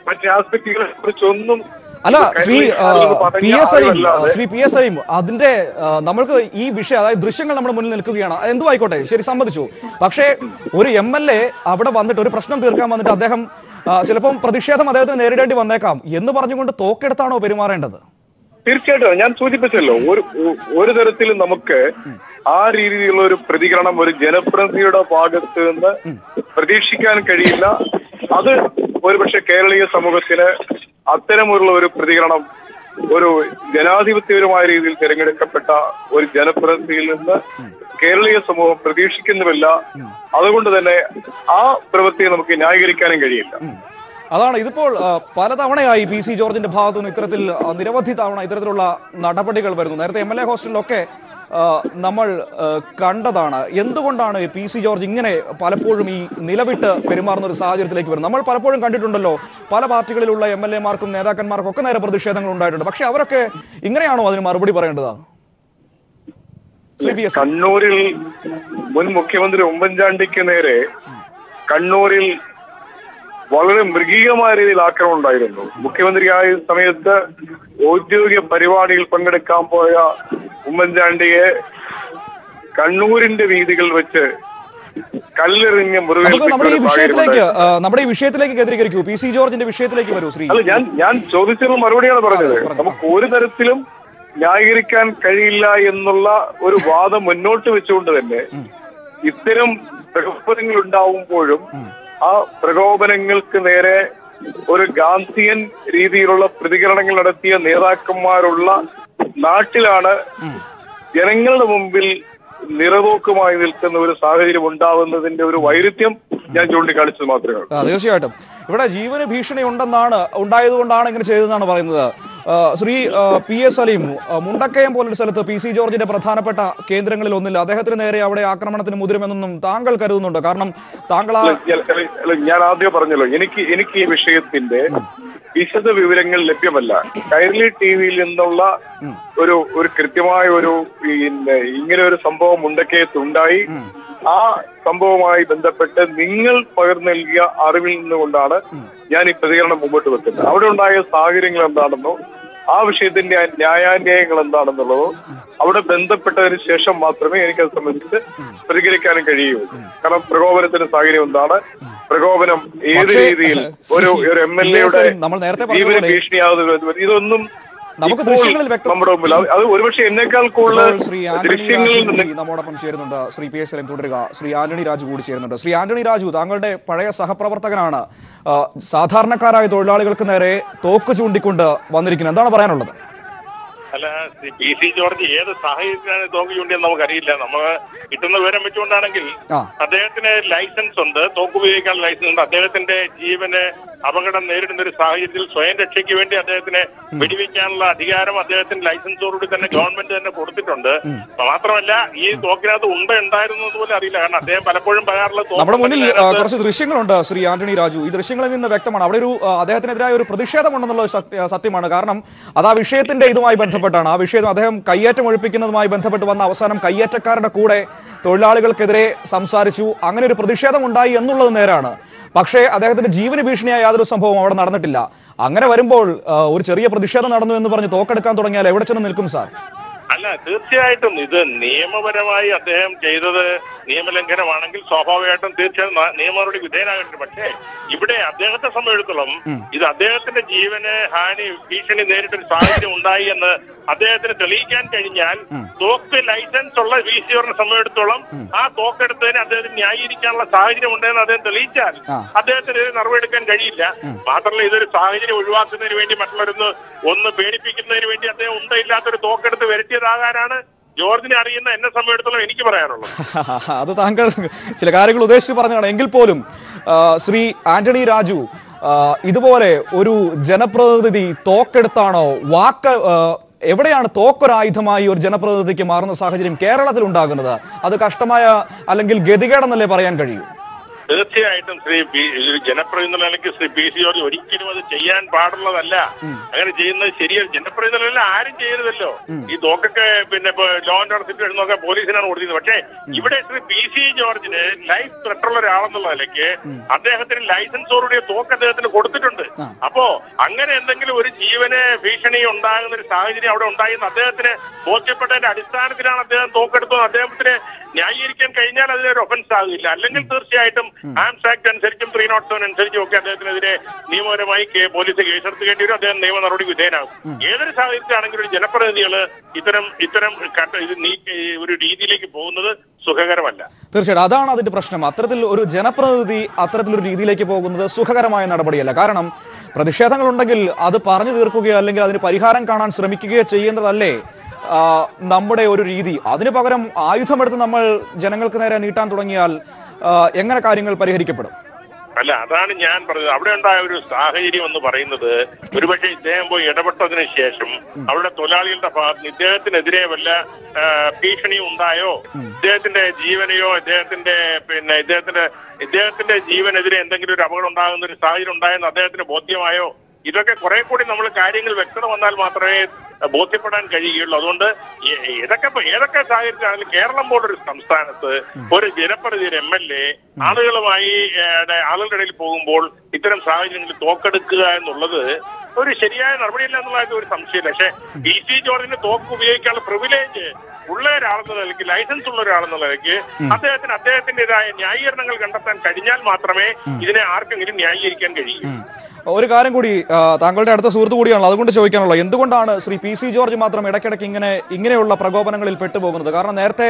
മറ്റ് ആസ്പെക്ടുകളെ കുറിച്ചൊന്നും അല്ല, ശ്രീ PS സലീം, അതിന്റെ നമ്മൾക്ക് ഈ വിഷയം, അതായത് ദൃശ്യങ്ങൾ നമ്മുടെ മുന്നിൽ നിൽക്കുകയാണ്. എന്തു ആയിക്കോട്ടെ, ശരി, സമ്മതിച്ചു. പക്ഷേ ഒരു MLA അവിടെ വന്നിട്ട് ഒരു പ്രശ്നം തീർക്കാൻ വന്നിട്ട് അദ്ദേഹം ചിലപ്പം പ്രതിഷേധം അദ്ദേഹത്തിന് നേരിടേണ്ടി വന്നേക്കാം എന്ന് പറഞ്ഞുകൊണ്ട് തോക്കെടുത്താണോ പെരുമാറേണ്ടത്? തീർച്ചയായിട്ടും ഞാൻ സൂചിപ്പിച്ചല്ലോ, ഒരു തരത്തിലും നമുക്ക് ആ രീതിയിലുള്ള ഒരു പ്രതികരണം ഒരു ജനപ്രതിനിധിയുടെ ഭാഗത്ത് നിന്ന് പ്രതീക്ഷിക്കാൻ കഴിയില്ല. അത് ഒരുപക്ഷെ കേരളീയ സമൂഹത്തിന് അത്തരമുള്ള ഒരു പ്രതികരണം ഒരു ജനാധിപത്യപരമായ രീതിയിൽ തിരഞ്ഞെടുക്കപ്പെട്ട ഒരു ജനപ്രതിനിധിയിൽ നിന്ന് കേരളീയ സമൂഹം പ്രതീക്ഷിക്കുന്നുമില്ല. അതുകൊണ്ട് തന്നെ ആ പ്രവൃത്തിയെ നമുക്ക് ന്യായീകരിക്കാനും കഴിയില്ല. അതാണ് ഇതിപ്പോൾ പലതവണയായി PC ജോർജിന്റെ ഭാഗത്തുനിന്ന് ഇത്തരത്തിൽ നിരവധി തവണ ഇത്തരത്തിലുള്ള നടപടികൾ വരുന്നു. നേരത്തെ MLA ഹോസ്റ്റലിലൊക്കെ നമ്മൾ കണ്ടതാണ്. എന്തുകൊണ്ടാണ് PC ജോർജ് ഇങ്ങനെ പലപ്പോഴും ഈ നിലവിട്ട് പെരുമാറുന്ന ഒരു സാഹചര്യത്തിലേക്ക് വരുന്നത്? നമ്മൾ പലപ്പോഴും കണ്ടിട്ടുണ്ടല്ലോ, പല പാർട്ടികളിലുള്ള MLA മാർക്കും നേതാക്കന്മാർക്കും ഒക്കെ നേരെ പ്രതിഷേധങ്ങൾ ഉണ്ടായിട്ടുണ്ട്. പക്ഷെ അവരൊക്കെ ഇങ്ങനെയാണോ അതിന് മറുപടി പറയേണ്ടത്? കണ്ണൂരിൽ മുൻ മുഖ്യമന്ത്രി ഉമ്മൻചാണ്ടിക്ക് നേരെ കണ്ണൂരിൽ വളരെ മൃഗീയമായ രീതിയിൽ ആക്രമണം ഉണ്ടായിരുന്നു. മുഖ്യമന്ത്രിയായ സമയത്ത് ഔദ്യോഗിക പരിപാടിയിൽ പങ്കെടുക്കാൻ പോയ ഉമ്മൻചാണ്ടിയെ കണ്ണൂരിന്റെ വീതികൾ വെച്ച് കല്ലെറിഞ്ഞ് നമ്മുടെ ഈ വിഷയത്തിലേക്ക് കേന്ദ്രീകരിക്കൂ. PC ജോർജിന്റെ വിഷയത്തിലേക്ക് വരൂ ശ്രീ. അല്ല, ഞാൻ ചോദിച്ചത് മറുപടിയാണ് പറഞ്ഞത്. നമുക്ക് ഒരു തരത്തിലും ന്യായീകരിക്കാൻ കഴിയില്ല എന്നുള്ള ഒരു വാദം മുന്നോട്ട് വെച്ചുകൊണ്ട് തന്നെ ഇത്തരം പ്രകോപനങ്ങൾ ഉണ്ടാവുമ്പോഴും ആ പ്രകോപനങ്ങൾക്ക് നേരെ ഒരു ഗാന്ധിയൻ രീതിയിലുള്ള പ്രതികരണങ്ങൾ നടത്തിയ നേതാക്കന്മാരുള്ള നാട്ടിലാണ് ജനങ്ങളുടെ മുമ്പിൽ നിറതോക്കുമായി നിൽക്കുന്ന ഒരു സാഹചര്യം ഉണ്ടാവുന്നതിന്റെ ഒരു വൈരുദ്ധ്യം ഞാൻ ചൂണ്ടിക്കാണിച്ചത് മാത്രമേ. തീർച്ചയായിട്ടും ഇവിടെ ജീവന് ഭീഷണി ഉണ്ടായതുകൊണ്ടാണ് ഇങ്ങനെ ചെയ്തതെന്നാണ് പറയുന്നത്. ശ്രീ PS സലീം, മുണ്ടക്കയം പോലൊരു സ്ഥലത്ത് PC ജോർജിന്റെ പ്രധാനപ്പെട്ട കേന്ദ്രങ്ങളിൽ ഒന്നില്ല. അദ്ദേഹത്തിന് നേരെ അവിടെ ആക്രമണത്തിന് മുതിരുമെന്നൊന്നും താങ്കൾ കരുതുന്നുണ്ടോ? കാരണം താങ്കൾ ഞാൻ ആദ്യം പറഞ്ഞല്ലോ, എനിക്ക് ഈ വിഷയത്തിന്റെ വിശദ വിവരങ്ങൾ ലഭ്യമല്ല. കൈരളി TVയിൽ നിന്നുള്ള ഒരു കൃത്യമായ ഒരു ഇങ്ങനെ ഒരു സംഭവം മുണ്ടക്കയത്തുണ്ടായി, ആ സംഭവവുമായി ബന്ധപ്പെട്ട് നിങ്ങൾ പകർന്നു നൽകിയ അറിവിൽ നിന്നുകൊണ്ടാണ് ഞാൻ ഈ പ്രതികരണം മുമ്പോട്ട് വെക്കുന്നത്. അവിടെ ഉണ്ടായ സാഹചര്യങ്ങൾ എന്താണെന്നോ ആ വിഷയത്തിന്റെ ന്യായാന്യായങ്ങൾ എന്താണെന്നുള്ളതോ അവിടെ ബന്ധപ്പെട്ടതിന് ശേഷം മാത്രമേ എനിക്കത് സംബന്ധിച്ച് പ്രതികരിക്കാനും കഴിയൂ. കാരണം പ്രകോപനത്തിന് സാഹചര്യം എന്താണ്, പ്രകോപനം ഏത് രീതിയിൽ ഒരു MLA-യുടെ ജീവന് ഭീഷണിയാവുന്ന ഇതൊന്നും നമുക്ക് ദൃശ്യങ്ങളിൽ നമ്മുടെ മുമ്പിൽ അത് ഒരുപക്ഷെ എന്നേക്കാൾ കൂടുതൽ ദൃശ്യങ്ങളിൽ നമ്മോടൊപ്പം ചേരുന്നുണ്ട്. ശ്രീ PS സലീം തുടരുക. ശ്രീ ആന്റണി രാജു കൂടി ചേരുന്നുണ്ട്. ശ്രീ ആന്റണി രാജു, താങ്കളുടെ പഴയ സഹപ്രവർത്തകനാണ്. സാധാരണക്കാരായ തൊഴിലാളികൾക്ക് നേരെ തോക്ക് ചൂണ്ടിക്കൊണ്ട് വന്നിരിക്കുന്നത്, എന്താണ് പറയാനുള്ളത്? അല്ല, PC ജോർജ് ഏത് സാഹചര്യത്തിലാണ് തോക്ക് ചൂണ്ടിയെന്ന് നമുക്കറിയില്ല. നമ്മൾ കിട്ടുന്ന വിവരം വെച്ചുകൊണ്ടാണെങ്കിൽ അദ്ദേഹത്തിന് ലൈസൻസ് ഉണ്ട്, തോക്ക് ഉപയോഗിക്കാനുള്ള ലൈസൻസ് ഉണ്ട്. അദ്ദേഹത്തിന്റെ ജീവന് അപകടം നേരിടുന്ന ഒരു സാഹചര്യത്തിൽ സ്വയം രക്ഷയ്ക്ക് വേണ്ടി അദ്ദേഹത്തിന് വെടിവെക്കാനുള്ള അധികാരം അദ്ദേഹത്തിന് ലൈസൻസോടുകൂടി തന്നെ ഗവൺമെന്റ് തന്നെ കൊടുത്തിട്ടുണ്ട്. മാത്രമല്ല, ഈ തോക്കിനകത്ത് ഉണ്ടായിരുന്നത് പോലും അറിയില്ല. കാരണം അദ്ദേഹം പലപ്പോഴും പറയാറുള്ള നമ്മുടെ മുന്നിൽ കുറച്ച് ദൃശ്യങ്ങളുണ്ട് ശ്രീ ആന്റണി രാജു. ഈ ദൃശ്യങ്ങളിൽ നിന്ന് വ്യക്തമാണ് അവിടെ ഒരു അദ്ദേഹത്തിനെതിരായ ഒരു പ്രതിഷേധമുണ്ടെന്നുള്ളത് സത്യമാണ്. കാരണം അത് ആ വിഷയത്തിന്റെ ഇതുമായി ബന്ധപ്പെട്ടാണ്. ആ വിഷയം അദ്ദേഹം കയ്യേറ്റം ഒഴിപ്പിക്കുന്നതുമായി ബന്ധപ്പെട്ട് വന്ന അവസാനം കയ്യേറ്റക്കാരുടെ കൂടെ തൊഴിലാളികൾക്കെതിരെ സംസാരിച്ചു, അങ്ങനെ ഒരു പ്രതിഷേധം ഉണ്ടായി എന്നുള്ളത് നേരാണ്. പക്ഷേ അദ്ദേഹത്തിന്റെ ജീവന് ഭീഷണിയായ യാതൊരു സംഭവവും അവിടെ നടന്നിട്ടില്ല. അങ്ങനെ വരുമ്പോൾ ഒരു ചെറിയ പ്രതിഷേധം നടന്നു എന്ന് പറഞ്ഞ് തോക്കെടുക്കാൻ തുടങ്ങിയാൽ എവിടെ ചെന്ന് നിൽക്കും സാർ? അല്ല, തീർച്ചയായിട്ടും ഇത് നിയമപരമായി അദ്ദേഹം ചെയ്തത് നിയമലംഘനമാണെങ്കിൽ സ്വാഭാവികമായിട്ടും തീർച്ചയായും നിയമ നടപടി വിധേയനാകേണ്ടത്. പക്ഷേ ഇവിടെ അദ്ദേഹത്തെ സംബന്ധിച്ചിടത്തോളം ഇത് അദ്ദേഹത്തിന്റെ ജീവന് ഹാനി ഭീഷണി നേരിട്ടൊരു സാഹചര്യം ഉണ്ടായി എന്ന് അദ്ദേഹത്തിന് തെളിയിക്കാൻ കഴിഞ്ഞാൽ തോക്ക് ലൈസൻസ് ഉള്ള VCRനെ സംബന്ധിച്ചിടത്തോളം ആ തോക്കെടുത്തതിന് അദ്ദേഹത്തിന് ന്യായീകരിക്കാനുള്ള സാഹചര്യം ഉണ്ടെന്ന് അദ്ദേഹം തെളിയിച്ചാൽ അദ്ദേഹത്തിന് നടപടിയെടുക്കാൻ കഴിയില്ല. മാത്രമല്ല, ഇതൊരു സാഹചര്യം ഒഴിവാക്കുന്നതിന് വേണ്ടി മറ്റുള്ളവരൊന്ന് പേടിപ്പിക്കുന്നതിന് വേണ്ടി അദ്ദേഹം ഉണ്ടയില്ലാത്തൊരു തോക്കെടുത്ത് വരുത്തിയതാകാനാണ് ജോർജിനെ അറിയുന്ന എന്നെ സംബന്ധിച്ചിടത്തോളം എനിക്ക് പറയാനുള്ളത്. അത് താങ്കൾ ചില കാര്യങ്ങൾ ഉദ്ദേശിച്ച് പറഞ്ഞാണ്. എങ്കിൽ പോലും ശ്രീ ആന്റണി രാജു, ഇതുപോലെ ഒരു ജനപ്രതിനിധി തോക്കെടുത്താണോ എവിടെയാണ് തോക്കൊരായുധമായി ഒരു ജനപ്രതിനിധിക്ക് മാറുന്ന സാഹചര്യം കേരളത്തിൽ ഉണ്ടാകുന്നത്? അത് കഷ്ടമായ അല്ലെങ്കിൽ ഗതികേടെന്നല്ലേ പറയാൻ കഴിയൂ? തീർച്ചയായിട്ടും ജനപ്രതിനിധിക്ക് ശ്രീ PC ജോർജ് ഒരിക്കലും അത് ചെയ്യാൻ പാടുള്ളതല്ല. അങ്ങനെ ചെയ്യുന്നത് ശരിയല്ല. ജനപ്രതിനിധികളെല്ലാം ആരും ചെയ്യരുതല്ലോ. ഈ തോക്കൊക്കെ പിന്നെ ലോ ആൻഡ് ഓർഡർ സിറ്റുവേഷൻ നോക്കാൻ പോലീസിനാണ് കൊടുത്തിരുന്നത്. പക്ഷേ ഇവിടെ ശ്രീ PC ജോർജിന് ലൈഫ് ത്രെട്ടുള്ള ഒരാളെന്നുള്ള നിലയ്ക്ക് അദ്ദേഹത്തിന് ലൈസൻസോടുകൂടിയ തോക്ക് അദ്ദേഹത്തിന് കൊടുത്തിട്ടുണ്ട്. അപ്പോ അങ്ങനെ എന്തെങ്കിലും ഒരു ജീവന് ഭീഷണി ഉണ്ടാകുന്ന ഒരു സാഹചര്യം അവിടെ ഉണ്ടായെന്ന് അദ്ദേഹത്തിന് ബോധ്യപ്പെട്ടതിന്റെ അടിസ്ഥാനത്തിലാണ് അദ്ദേഹം തോക്കെടുത്തത്. അദ്ദേഹത്തിന് ന്യായീകരിക്കാൻ കഴിഞ്ഞാൽ അതിനൊരു ഒഫൻസ് ആകില്ല. അല്ലെങ്കിൽ തീർച്ചയായിട്ടും ആംസ് ആക്ട് അനുസരിച്ചും 307 അനുസരിച്ചും ഒക്കെ അദ്ദേഹത്തിനെതിരെ നിയമപരമായി പോലീസ് കേസെടുക്കേണ്ടി വരും. അദ്ദേഹം നിയമ നടപടി വിധേയനാകും. ഏതൊരു സാഹചര്യത്തിലാണെങ്കിലും ഒരു ജനപ്രതിനിധികൾ ഇത്തരം ഒരു രീതിയിലേക്ക് പോകുന്നത് സുഖകരമല്ല. തീർച്ചയായിട്ടും അതാണ് അതിന്റെ പ്രശ്നം. അത്തരത്തിൽ ഒരു ജനപ്രതിനിധി അത്തരത്തിലൊരു രീതിയിലേക്ക് പോകുന്നത് സുഖകരമായ നടപടിയല്ല. കാരണം പ്രതിഷേധങ്ങൾ ഉണ്ടെങ്കിൽ അത് പറഞ്ഞു തീർക്കുകയോ അല്ലെങ്കിൽ അതിന് പരിഹാരം കാണാൻ ശ്രമിക്കുകയോ ചെയ്യുന്നതല്ലേ നമ്മുടെ ഒരു രീതി. അതിനു പകരം ആയുധമെടുത്ത് നമ്മൾ ജനങ്ങൾക്ക് നേരെ നീട്ടാൻ തുടങ്ങിയാൽ എങ്ങനെ കാര്യങ്ങൾ പരിഹരിക്കപ്പെടും? അല്ല, അതാണ് ഞാൻ പറഞ്ഞത്. അവിടെ ഉണ്ടായ ഒരു സാഹചര്യം എന്ന് പറയുന്നത് ഒരുപക്ഷെ ഇദ്ദേഹം പോയി ഇടപെട്ടതിന് ശേഷം അവിടെ തൊഴിലാളികളുടെ ഭാഗത്ത് ഇദ്ദേഹത്തിനെതിരെ വല്ല ഭീഷണിയും ഉണ്ടായോ, ഇദ്ദേഹത്തിന്റെ ജീവനെയോ ഇദ്ദേഹത്തിന്റെ ജീവനെതിരെ എന്തെങ്കിലും ഒരു അപകടം ഉണ്ടാകുന്ന ഒരു സാഹചര്യം ഉണ്ടായെന്ന് അദ്ദേഹത്തിന് ബോധ്യമായോ? ഇതൊക്കെ കുറെ കൂടി നമ്മൾ കാര്യങ്ങൾ വ്യക്തത വന്നാൽ മാത്രമേ ബോധ്യപ്പെടാൻ കഴിയുകയുള്ളൂ. അതുകൊണ്ട് ഏതൊക്കെ സാഹചര്യത്തിലാണെങ്കിലും കേരളം പോലൊരു സംസ്ഥാനത്ത് ഒരു ജനപ്രതിനിധി MLA ആളുകളുടെ ഇടയിൽ പോകുമ്പോൾ ഇത്തരം സാഹചര്യങ്ങളിൽ തോക്കെടുക്കുക എന്നുള്ളത് ഒരു ശരിയായ നടപടിയല്ല എന്നുള്ളത് ഒരു സംശയമില്ല. പക്ഷേ PC ജോർജിന് തോക്ക് ഉപയോഗിക്കാനുള്ള പ്രിവിലേജ് ഉള്ള ഒരാളെന്ന നിലയ്ക്ക്, ലൈസൻസ് ഉള്ള ഒരാളെന്ന നിലയ്ക്ക് അദ്ദേഹത്തിന്റേതായ ന്യായീകരണങ്ങൾ കണ്ടെത്താൻ കഴിഞ്ഞാൽ മാത്രമേ ഇതിനെ ആർക്കെങ്കിലും ന്യായീകരിക്കാൻ കഴിയൂ. ഒരു കാര്യം കൂടി, താങ്കളുടെ അടുത്ത സുഹൃത്തു കൂടിയാണല്ലോ, അതുകൊണ്ട് ചോദിക്കാനുള്ളത്, എന്തുകൊണ്ടാണ് ശ്രീ PC ജോർജ് മാത്രം ഇടയ്ക്കിടയ്ക്ക് ഇങ്ങനെയുള്ള പ്രകോപനങ്ങളിൽ പെട്ടുപോകുന്നത്? കാരണം നേരത്തെ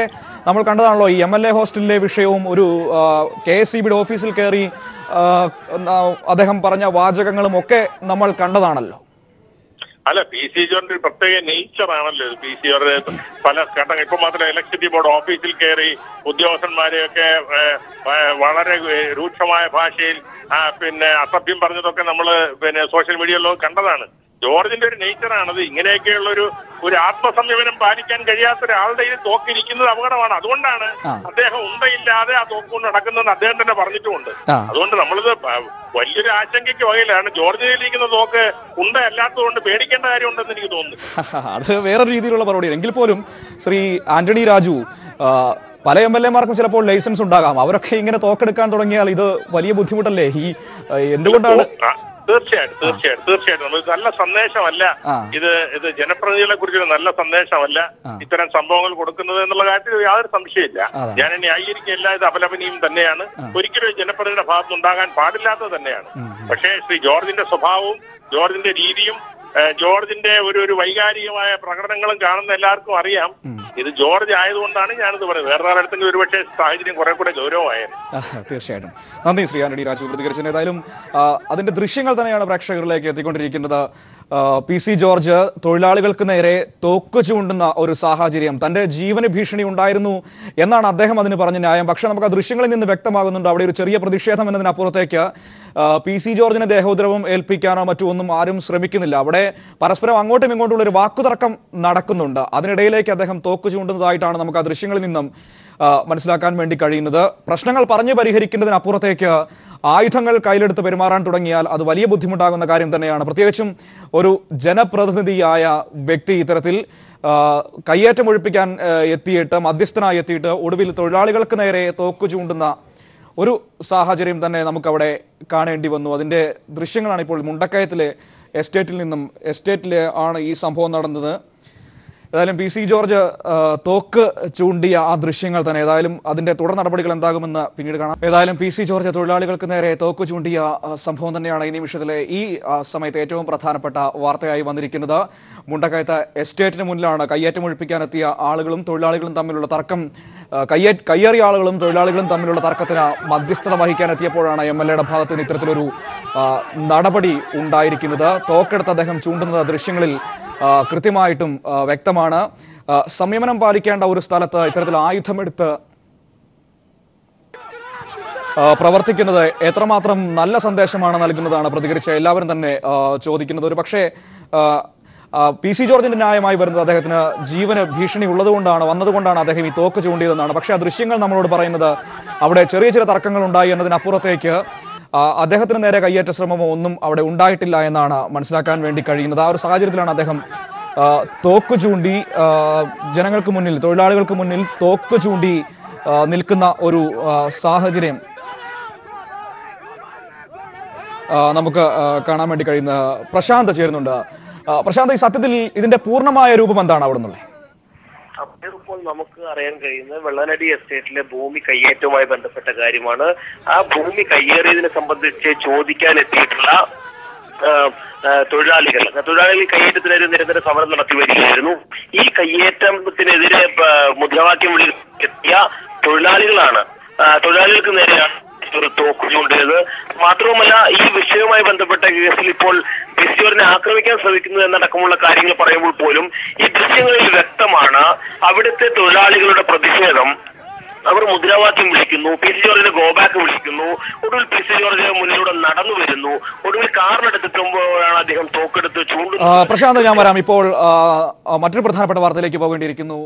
നമ്മൾ കണ്ടതാണല്ലോ ഈ MLA ഹോസ്റ്റലിലെ വിഷയവും, ഒരു KSEBയുടെ ഓഫീസിൽ കയറി അദ്ദേഹം പറഞ്ഞ വാചകങ്ങളും ഒക്കെ നമ്മൾ കണ്ടതാണല്ലോ. അല്ല, PC ജോർജിന്റെ ഒരു പ്രത്യേക നേച്ചറാണല്ലോ. PC ജോർജ് പല ഘട്ടങ്ങൾ, ഇപ്പൊ മാത്രമല്ല ഇലക്ട്രിസിറ്റി ബോർഡ് ഓഫീസിൽ കയറി ഉദ്യോഗസ്ഥന്മാരെയൊക്കെ വളരെ രൂക്ഷമായ ഭാഷയിൽ അസഭ്യം പറഞ്ഞതൊക്കെ നമ്മൾ സോഷ്യൽ മീഡിയയിലൊക്കെ കണ്ടതാണ്. ജോർജിന്റെ ഒരു നേച്ചറാണത്. ഇങ്ങനെയൊക്കെയുള്ള ഒരു ആത്മസംയമനം പാലിക്കാൻ കഴിയാത്ത ഒരാളുടെ കയ്യിൽ തോക്കിരിക്കുന്നത് അപകടമാണ്. അതുകൊണ്ടാണ് അദ്ദേഹം ഉണ്ടയില്ലാതെ ആ തോക്ക് കൊണ്ട് നടക്കുന്നതെന്ന് അദ്ദേഹം തന്നെ പറഞ്ഞിട്ടുമുണ്ട്. അതുകൊണ്ട് നമ്മളിത് വലിയൊരു ആശങ്കയ്ക്ക് വകയിലാണ്. ജോർജിയിലിരിക്കുന്ന തോക്ക് ഉണ്ടയല്ലാത്തതുകൊണ്ട് പേടിക്കേണ്ട കാര്യമുണ്ടെന്ന് എനിക്ക് തോന്നുന്നു. അത് വേറെ രീതിയിലുള്ള മറുപടിയാണ്. എങ്കിൽ പോലും ശ്രീ ആന്റണി രാജു, പല MLA-മാർക്കും ചിലപ്പോൾ ലൈസൻസ് ഉണ്ടാകാം. അവരൊക്കെ ഇങ്ങനെ തോക്കെടുക്കാൻ തുടങ്ങിയാൽ ഇത് വലിയ ബുദ്ധിമുട്ടല്ലേ? എന്തുകൊണ്ടാണ്? തീർച്ചയായിട്ടും നമുക്ക് നല്ല സന്ദേശമല്ല ഇത് ജനപ്രതിനിധികളെ കുറിച്ചൊരു നല്ല സന്ദേശമല്ല ഇത്തരം സംഭവങ്ങൾ കൊടുക്കുന്നത് എന്നുള്ള കാര്യത്തിൽ യാതൊരു സംശയമില്ല. ഞാൻ ന്യായീകരിക്കില്ല, ഇത് അപലപനീയം തന്നെയാണ്. ഒരിക്കലും ജനപ്രതിനിധിയുടെ ഭാഗത്തുനിന്നുണ്ടാകാൻ പാടില്ലാത്തത് തന്നെയാണ്. പക്ഷേ ശ്രീ ജോർജിന്റെ സ്വഭാവവും ജോർജിന്റെ രീതിയും ജോർജിന്റെ ഒരു വൈകാരികമായ പ്രകടനങ്ങളും കാണുന്ന എല്ലാവർക്കും അറിയാം. ഇത് ജോർജ് ആയതുകൊണ്ടാണ് ഞാനിത് പറയുന്നത്. വേറെ ആരുടെങ്കിലും ഒരുപക്ഷെ സാഹചര്യം കുറെ കൂടെ ഗൗരവമായിരുന്നു. തീർച്ചയായിട്ടും നന്ദി ശ്രീ ആന്റണി രാജു പ്രതികരിച്ചത്. ഏതായാലും അതിന്റെ ദൃശ്യങ്ങൾ തന്നെയാണ് പ്രേക്ഷകരിലേക്ക് എത്തിക്കൊണ്ടിരിക്കുന്നത്. PC ജോർജ് തൊഴിലാളികൾക്ക് നേരെ തോക്ക് ചൂണ്ടുന്ന ഒരു സാഹചര്യം, തന്റെ ജീവന് ഭീഷണി ഉണ്ടായിരുന്നു എന്നാണ് അദ്ദേഹം അതിന് പറഞ്ഞ ന്യായം. പക്ഷെ നമുക്ക് ആ ദൃശ്യങ്ങളിൽ നിന്ന് വ്യക്തമാകുന്നുണ്ട് അവിടെ ഒരു ചെറിയ പ്രതിഷേധം എന്നതിനപ്പുറത്തേക്ക് PC ജോർജിനെ ദേഹോദ്രവം ഏൽപ്പിക്കാനോ മറ്റോ ഒന്നും ആരും ശ്രമിക്കുന്നില്ല. അവിടെ പരസ്പരം അങ്ങോട്ടും ഇങ്ങോട്ടുള്ള ഒരു വാക്കുതർക്കം നടക്കുന്നുണ്ട്. അതിനിടയിലേക്ക് അദ്ദേഹം തോക്ക് ചൂണ്ടുന്നതായിട്ടാണ് നമുക്ക് ആ ദൃശ്യങ്ങളിൽ നിന്നും മനസ്സിലാക്കാൻ വേണ്ടി കഴിയുന്നത്. പ്രശ്നങ്ങൾ പറഞ്ഞു പരിഹരിക്കേണ്ടതിനപ്പുറത്തേക്ക് ആയുധങ്ങൾ കയ്യിലെടുത്ത് പെരുമാറാൻ തുടങ്ങിയാൽ അത് വലിയ ബുദ്ധിമുട്ടാകുന്ന കാര്യം തന്നെയാണ്. പ്രത്യേകിച്ചും ഒരു ജനപ്രതിനിധിയായ വ്യക്തി ഇത്തരത്തിൽ കയ്യേറ്റം ഒഴിപ്പിക്കാൻ എത്തിയിട്ട്, മധ്യസ്ഥനായി എത്തിയിട്ട് ഒടുവിൽ തൊഴിലാളികൾക്ക് നേരെ തോക്ക് ചൂണ്ടുന്ന ഒരു സാഹചര്യം തന്നെ നമുക്കവിടെ കാണേണ്ടി വന്നു. അതിൻ്റെ ദൃശ്യങ്ങളാണ് ഇപ്പോൾ മുണ്ടക്കയത്തിലെ എസ്റ്റേറ്റിലെ ആണ് ഈ സംഭവം നടന്നത്. ഏതായാലും പി സി ജോർജ് തോക്ക് ചൂണ്ടിയ ആ ദൃശ്യങ്ങൾ തന്നെ, ഏതായാലും അതിന്റെ തുടർ നടപടികൾ എന്താകുമെന്ന് പിന്നീട് കാണാം. ഏതായാലും പി സി ജോർജ് തൊഴിലാളികൾക്ക് നേരെ തോക്ക് ചൂണ്ടിയ സംഭവം തന്നെയാണ് ഈ നിമിഷത്തിലെ ഈ സമയത്ത് ഏറ്റവും പ്രധാനപ്പെട്ട വാർത്തയായി വന്നിരിക്കുന്നത്. മുണ്ടക്കയത്ത് എസ്റ്റേറ്റിന് മുന്നിലാണ് കയ്യേറ്റം ഒഴിപ്പിക്കാനെത്തിയ ആളുകളും തൊഴിലാളികളും തമ്മിലുള്ള തർക്കം. കയ്യേറിയ ആളുകളും തൊഴിലാളികളും തമ്മിലുള്ള തർക്കത്തിന് മധ്യസ്ഥത വഹിക്കാനെത്തിയപ്പോഴാണ് MLA ഭാഗത്ത് നിന്ന് ഇത്തരത്തിലൊരു നടപടി ഉണ്ടായിരിക്കുന്നത്. തോക്കെടുത്ത് അദ്ദേഹം ചൂണ്ടുന്നത് ദൃശ്യങ്ങളിൽ കൃത്യമായിട്ടും വ്യക്തമാണ്. സംയമനം പാലിക്കേണ്ട ഒരു സ്ഥലത്ത് ഇത്തരത്തിൽ ആയുധമെടുത്ത് പ്രവർത്തിക്കുന്നത് എത്രമാത്രം നല്ല സന്ദേശമാണ് നൽകുന്നതാണ് പ്രതികരിച്ച എല്ലാവരും തന്നെ ചോദിക്കുന്നത്. ഒരു പക്ഷേ പി സി ജോർജിന്റെ ന്യായമായി വരുന്നത് അദ്ദേഹത്തിന് ജീവന് ഭീഷണി വന്നതുകൊണ്ടാണ് അദ്ദേഹം ഈ തോക്ക് ചൂണ്ടിയതെന്നാണ്. പക്ഷേ ആ ദൃശ്യങ്ങൾ നമ്മളോട് പറയുന്നത് അവിടെ ചെറിയ ചില തർക്കങ്ങൾ ഉണ്ടായി എന്നതിനപ്പുറത്തേക്ക് അദ്ദേഹത്തിന് നേരെ കയ്യേറ്റ ശ്രമമോ ഒന്നും അവിടെ ഉണ്ടായിട്ടില്ല എന്നാണ് മനസ്സിലാക്കാൻ വേണ്ടി കഴിയുന്നത്. ആ ഒരു സാഹചര്യത്തിലാണ് അദ്ദേഹം തോക്ക് ചൂണ്ടി ജനങ്ങൾക്ക് മുന്നിൽ, തൊഴിലാളികൾക്ക് മുന്നിൽ തോക്ക് ചൂണ്ടി നിൽക്കുന്ന ഒരു സാഹചര്യം നമുക്ക് കാണാൻ വേണ്ടി കഴിയുന്ന. പ്രശാന്ത് ചേരുന്നുണ്ട്. പ്രശാന്ത്, ഈ സത്യത്തിൽ ഇതിന്റെ പൂർണ്ണമായ രൂപം എന്താണ് അവിടെ നിന്നുള്ളത്? ഇപ്പോൾ നമുക്ക് അറിയാൻ കഴിയുന്നത് വെള്ളനാടി എസ്റ്റേറ്റിലെ ഭൂമി കയ്യേറ്റവുമായി ബന്ധപ്പെട്ട കാര്യമാണ്. ആ ഭൂമി കയ്യേറിയതിനെ സംബന്ധിച്ച് ചോദിക്കാൻ എത്തിയിട്ടുള്ള തൊഴിലാളികൾ കയ്യേറ്റത്തിനെതിരെ നിരന്തര സമരം നടത്തി വരികയായിരുന്നു. ഈ കയ്യേറ്റത്തിനെതിരെ മുദ്രാവാക്യം വിളിയെത്തിയ തൊഴിലാളികൾക്ക് നേരെയാണ് തോക്ക് ചൂണ്ടിയത്. മാത്രവുമല്ല, ഈ വിഷയവുമായി ബന്ധപ്പെട്ട കേസിൽ ഇപ്പോൾ പി സി ജോർജിനെ ആക്രമിക്കാൻ ശ്രമിക്കുന്നത് എന്നടക്കമുള്ള കാര്യങ്ങൾ പറയുമ്പോൾ പോലും ഈ ദൃശ്യങ്ങളിൽ വ്യക്തമാണ് അവിടുത്തെ തൊഴിലാളികളുടെ പ്രതിഷേധം. അവർ മുദ്രാവാക്യം വിളിക്കുന്നു, പി സി ജോർജിനെ ഗോബാക്ക് വിളിക്കുന്നു. ഒടുവിൽ പി സി ജോർജ് മുന്നിലൂടെ നടന്നു വരുന്നു. ഒടുവിൽ കാറിനെടുത്തെത്തുമ്പോഴാണ് അദ്ദേഹം തോക്കെടുത്ത് ചൂണ്ടുന്നത്. പ്രശാന്ത്, ഞാൻ വരാം. ഇപ്പോൾ മറ്റൊരു പ്രധാനപ്പെട്ട വാർത്തയിലേക്ക് പോകേണ്ടിയിരിക്കുന്നു.